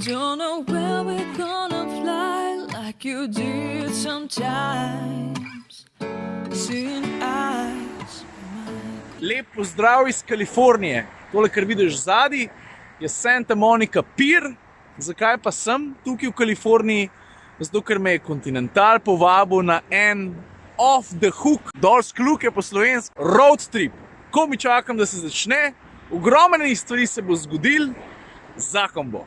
Don't know where we're gonna fly like you did sometimes. Seeing eyes. Lep pozdrav iz Kalifornije. Tole, kar vidiš zadaj, je Santa Monica Pier. Zakaj pa sem tukaj v Kaliforniji? Zato, ker me je Continental povabil na en off the hook, dol s kljuke po slovensko, road trip. Ko mi čakam, da se začne, ogromnih stvari se bo zgodil, zakon bo.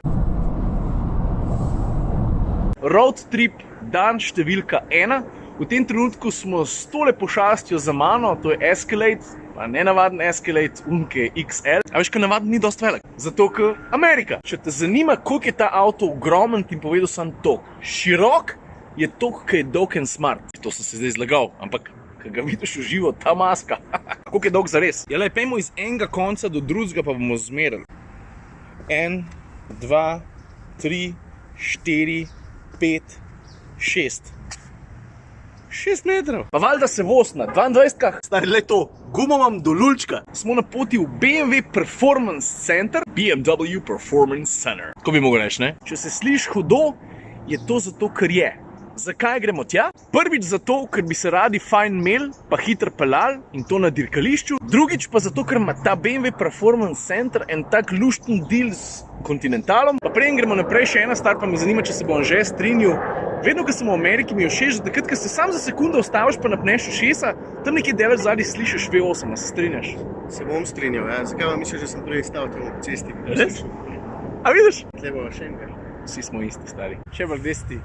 Road trip, dan številka 1. V tem trenutku smo s tole pošastjo za mano, to je Escalade, pa nenavaden Escalade, unke XL. A veš, kaj navaden ni dost velik? Zato, ker Amerika. Če te zanima, koliko je ta avto ogromen, ti povedal sem tok. Širok je tok, kaj je dolg in smart. To sem se zdaj zlagal, ampak ko ga vidiš v živo, ta maska. Koliko je dolg zares? Jele, pejmo iz enega konca do drugega, pa bomo zmerili. 1, 2, 3, 4, 5, 6. 6 metrov. Pa valjda se voz na 22-kah. Stari, le to, gumo imam do lulčka. Smo na poti v BMW Performance Center. BMW Performance Center. Ko bi mogel reči, ne? Če se sliši hudo, je to zato, ker je. Zakaj gremo tja? Prvič zato, ker bi se radi fajn imeli, pa hitro peljali in to na dirkališču. Drugič pa zato, ker ima ta BMW Performance Center en tak lušten deal s Continentalom. Pa preden gremo naprej, še ena stvar, pa me zanima, če se bom že strinjal. Vedno, ko sem v Ameriki, mi je všeč, da takrat, ko se sam za sekundo ustaviš pa napneš ušesa, tam nekje delač zadaj slišiš V8, a se strinjaš? Se bom strinjal, ja. Zakaj vam misliš, že sem prej stal tam v cesti? Res? A vidiš? Tle bo še enega. Vsi smo isti, stari. Še bolj, kde si ti?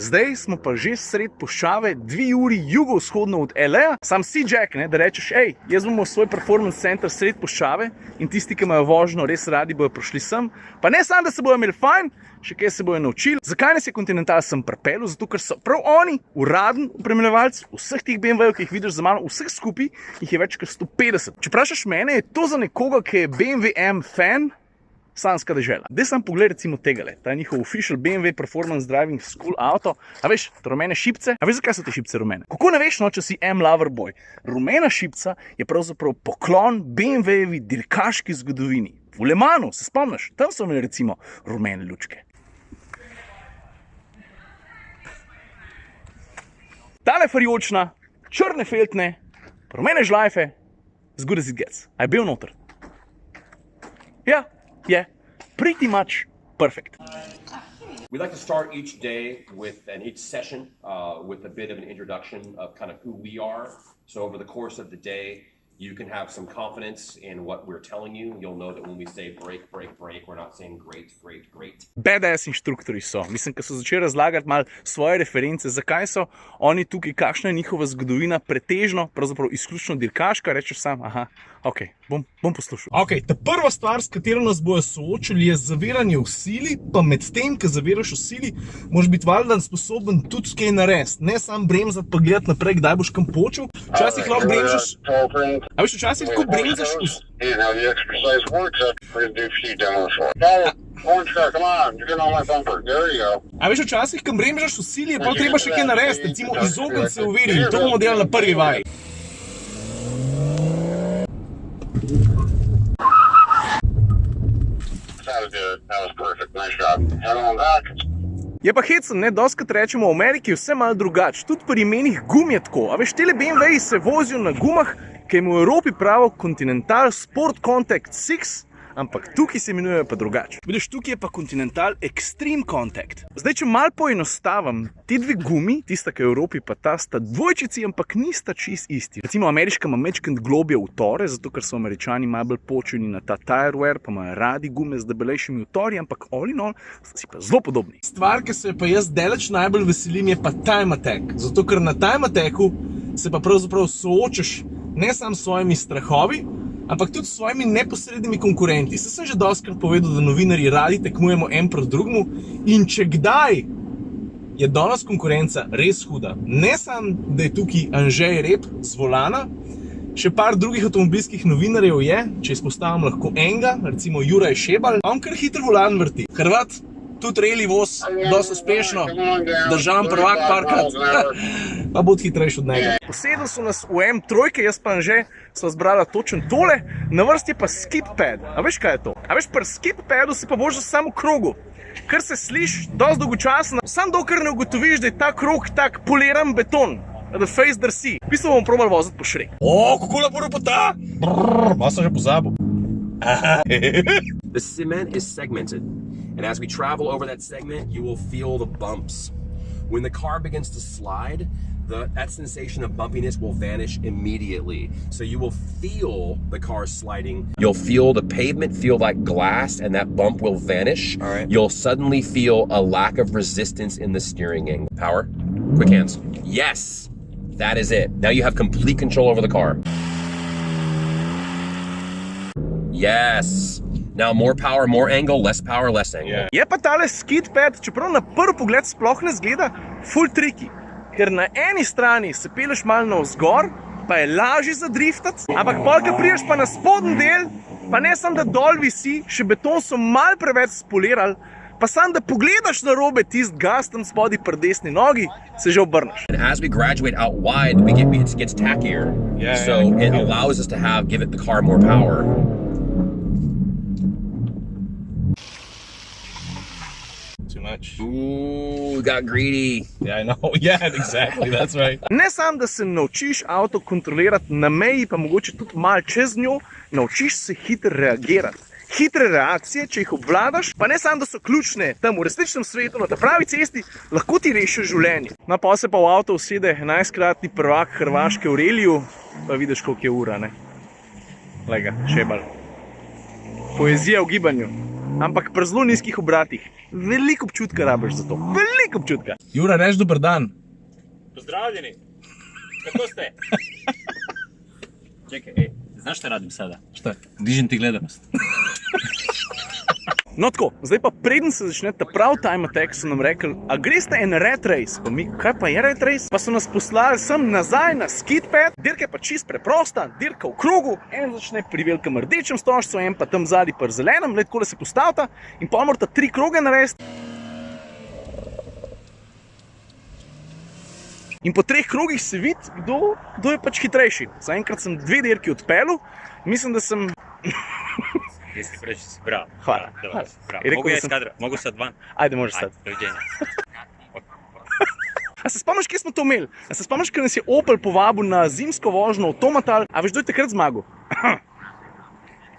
Zdaj smo pa že sred puščave, 2 uri jugovzhodno od LA. Sam si Jack, ne, da rečeš, ej, jaz bomo svoj performance center sred puščave in tisti, ki imajo vožnjo res radi, bojo prišli sem. Pa ne samo, da se bojo imeli fajn, še kaj se bojo naučili. Zakaj nas je Continental sem pripeljal? Zato, ker so prav oni, uraden opremljevalci, vseh teh BMW-jev, ki jih vidiš za mano, vseh skupaj, jih je več kot 150. Če vprašaš mene, je to za nekoga, ki je BMW M fan, sanska dežela. Daj sam pogled recimo tegale, ta je njihov official BMW Performance Driving School auto. A veš, to rumene šipce? A veš, zakaj so te šipce rumene? Kako ne veš, no, če si M-lover boy? Rumena šipca je pravzaprav poklon BMW-jevi dirkaški zgodovini. V Le Mansu, se spomniš? Tam so imeli recimo rumene lučke. Tale farjočna, črne feltne, rumene žlajfe, as good as it gets. A je bil noter? Ja. Yeah, pretty much perfect. We like to start each day with, and each session, with a bit of an introduction of kind of who we are. So over the course of the day, you can have some confidence in what we're telling you. You'll know that when we say break, break, break, we're not saying great, great, great. Badass inštruktori so. Mislim, ko so začeli razlagati malo svoje reference, zakaj so oni tukaj, kakšna je njihova zgodovina, pretežno, pravzaprav izključno dirkaška, rečeš sam, aha, ok, bom poslušal. Ok, ta prva stvar, s katero nas bojo soočili, je zaviranje v sili, pa med tem, ko zaviraš v sili, moraš biti valjda sposoben tudi kaj narediti. Ne sam bremzati pa gledati naprej, kdaj boš kam počel. Včasih lahko bremžaš. A veš, včasih tako bremzaš A veš, včasih, ko bremžaš v sili, je pa treba še kaj narediti, recimo izogniti se oviri, in to bomo delali na prvi vaji. Je pa hecen, ne, dostikrat rečemo, v Ameriki je vse malo drugače, tudi pri imenih gum je tako. A veš, tele BMW-ji se vozijo na gumah, ki jim v Evropi pravijo Continental Sport Contact 6, ampak tukaj se imenujejo pa drugače. Vidiš, tukaj je pa Continental Extreme Contact. Zdaj, če malo poenostavim, ti dve gumi, tista, ki je v Evropi, pa ta sta dvojčici, ampak nista čist isti. Recimo, ameriška ima majčkeno globlje utore, zato ker so Američani malo bolj počeni na ta tire wear, pa imajo radi gume z debelejšimi utori, ampak all in all sta si pa zelo podobni. Stvar, ki se pa jaz daleč najbolj veselim, je pa time attack. Zato ker na time attacku se pa pravzaprav soočaš ne samo s svojimi strahovi, ampak tudi s svojimi neposrednimi konkurenti. Saj sem že dostikrat povedal, da novinarji radi tekmujemo en proti drugemu in če kdaj je danes konkurenca res huda. Ne samo, da je tukaj Anžej Rep z volana, še par drugih avtomobilskih novinarjev je, če izpostavim lahko enega, recimo Juraj Šebal, on kar hitro volan vrti. Hrvat, tudi reli voz, dosti uspešno, državen prvak parkrat, pa bo hitrejši od njega. Posedli so nas v M3, jaz pa Anže sva zbrala točno tole, na vrsti je pa skid pad. A veš, kaj je to? A veš, pri skid padu si pa vožil samo v krogu. Kar se sliši dosti dolgočasno, sam dokler ne ugotoviš, da je ta krog tak poliran beton, da face drsi. V bistvu bomo probali voziti po šrek. Kako lepo ropota! Malo sem že pozabil. The cement is segmented, and as we travel over that segment, you will feel the bumps. When the car begins to slide, that sensation of bumpiness will vanish immediately. So you will feel the car sliding. You'll feel the pavement feel like glass, and that bump will vanish. All right. You'll suddenly feel a lack of resistance in the steering angle. Power, quick hands. Yes, that is it. Now you have complete control over the car. Yes. Now more power, more angle, less power, less angle. Je pa tale skid pad, čeprav na prvi pogled sploh ne zgleda, ful triki. Ker na eni strani se peleš malo navzgor, pa je lažje zadriftati, ampak pol, ko prideš pa na spodnji del, pa ne samo da dol visi, še beton so malo preveč spolirali, pa samo da pogledaš na robe tist gas tam spodaj pri desni nogi, se že obrneš. And as we graduate out wide, it gets tackier. It allows us to give the car more power. Too much. Ooh, got greedy. Yeah, I know. Yeah, exactly. That's right. Ne samo, da se naučiš avto kontrolirati na meji, pa mogoče tudi malo čez njo, naučiš se hitro reagirati. Hitre reakcije, če jih obvladaš, pa ne samo, da so ključne tam v resničnem svetu, na ta pravi cesti, lahko ti rešiš življenje. No, pa se pa v avto usede 11-kratni prvak Hrvaške v reliju, pa vidiš, koliko je ura, ne? Lega, Šebal. Poezija v gibanju, ampak pri zelo nizkih obratih. Veliko občutka rabiš za to. Veliko občutka. Jura, reč dober dan. Pozdravljeni. Kako ste? Čekaj, znaš šta radim sada? Šta? Dižem ti gledanost. No tako, zdaj pa preden se začne ta prav time attack, so nam rekli, a greste en rat race? Pa mi, kaj pa je rat race? Pa so nas poslali sem nazaj na skid pad, dirka je pa čist preprosta, dirka v krogu, en začne pri velikem rdečem stožcu, en pa tam zadaj pri zelenem, takole se postavita in pa morata 3 kroge narediti. In po 3 krogih se vidi, kdo je pač hitrejši. Zaenkrat sem 2 dirki odpeljal, mislim, da sem... Jesi preći si, bravo. Hvala. Mogu ja iz kadra, mogu sad van? Ajde, možeš sad. Doviđenja. A se spomniš, kje smo to imeli? A se spomniš, ker nas je Opel povabil na zimsko vožnjo Avtomatal, a veš, kdo je takrat zmagal?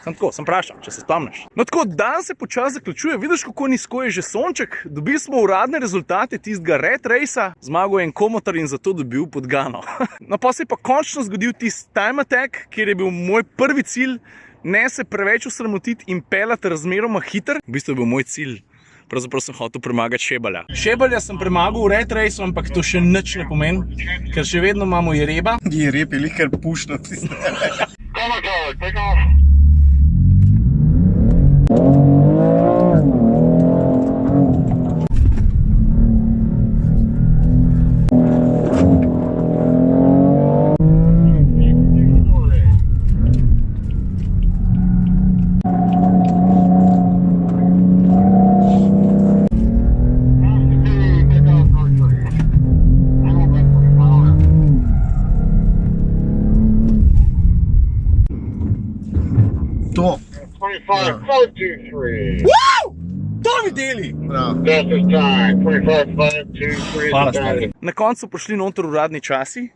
Sem tako, sem vprašal, če se spomniš. No tako, dan se počas zaključuje, vidiš, kako nizko je že sonček, dobili smo uradne rezultate tistega rat racea, zmagal je en komotar in zato dobil podgano. No pa se je pa končno zgodil tisti time attack, kjer je bil moj prvi cilj, ne se preveč usramotiti in pelati razmeroma hiter. V bistvu je bil moj cilj. Pravzaprav sem hotel premagati Šebalja. Šebalja sem premagal v rat raceu, ampak to še nič ne pomeni, ker še vedno imamo Jereba. Jereb je lihkar pušno. To. 25, 5, 2, 3. Wow! To videli! Bravo. That's his time. 25, 5, 2, 3. Hvala, stari. Na koncu so prišli noter uradni časi,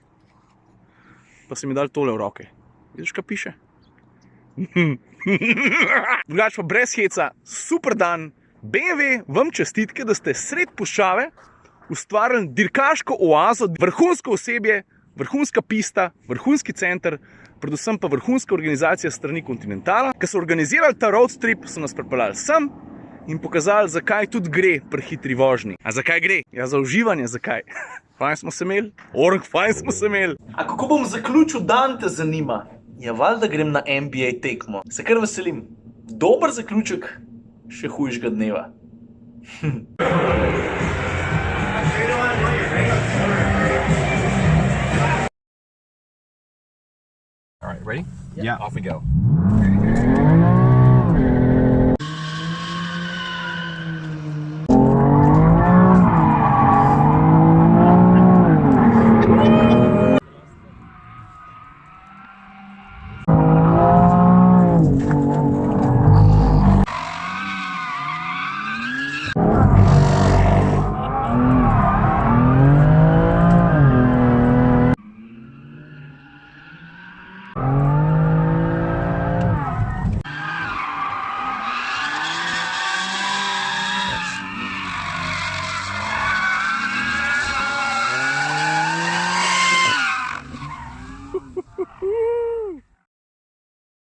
pa so mi dali tole v roke. Vidiš, kaj piše? Drugač pa brez heca, super dan. BMW, vam čestitke, da ste sred puščave ustvarili dirkaško oazo, vrhunsko osebje, vrhunska pista, vrhunski center, predvsem pa vrhunska organizacija strani Continentala. Ko so organizirali ta road trip, so nas pripeljali sem in pokazali, zakaj tudi gre pri hitri vožnji. A zakaj gre? Ja, za uživanje, zakaj? Fajn smo se imeli? Fajn smo se imeli. A kako bom zaključil dan, te zanima? Ja, valjda grem na NBA tekmo. Se kar veselim. Dober zaključek še hujšega dneva. All right, ready? Yeah. Off we go.